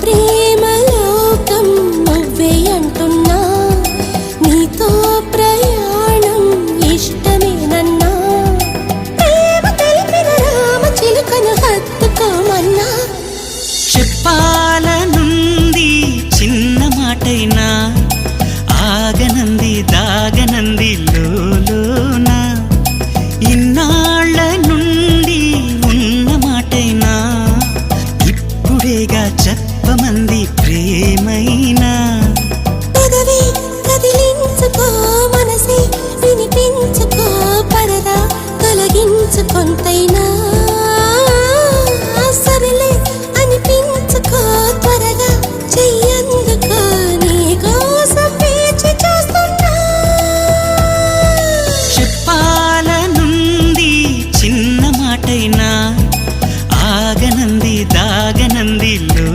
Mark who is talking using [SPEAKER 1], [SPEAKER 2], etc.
[SPEAKER 1] ప్రేమ లోకం నువ్వే అంటున్నా, నీతో ప్రయాణం ఇష్టమేనన్నా, ప్రేమ తెలిపిన రామ చిలుకను హత్తుకోమన్నా.
[SPEAKER 2] చెప్పాలనుంది చిన్న మాటైనా, ఆగనంది దాగనంది లోలోన, ఇన్నాళ్ళ నుండి ఉన్న మాటైనా, ఇప్పుడేగా చెప్పమంది ప్రేమైనా.
[SPEAKER 1] పెదవి కదిలించుకో, మనసే వినిపించుకో, పరదా తొలగించు కొంతైనా.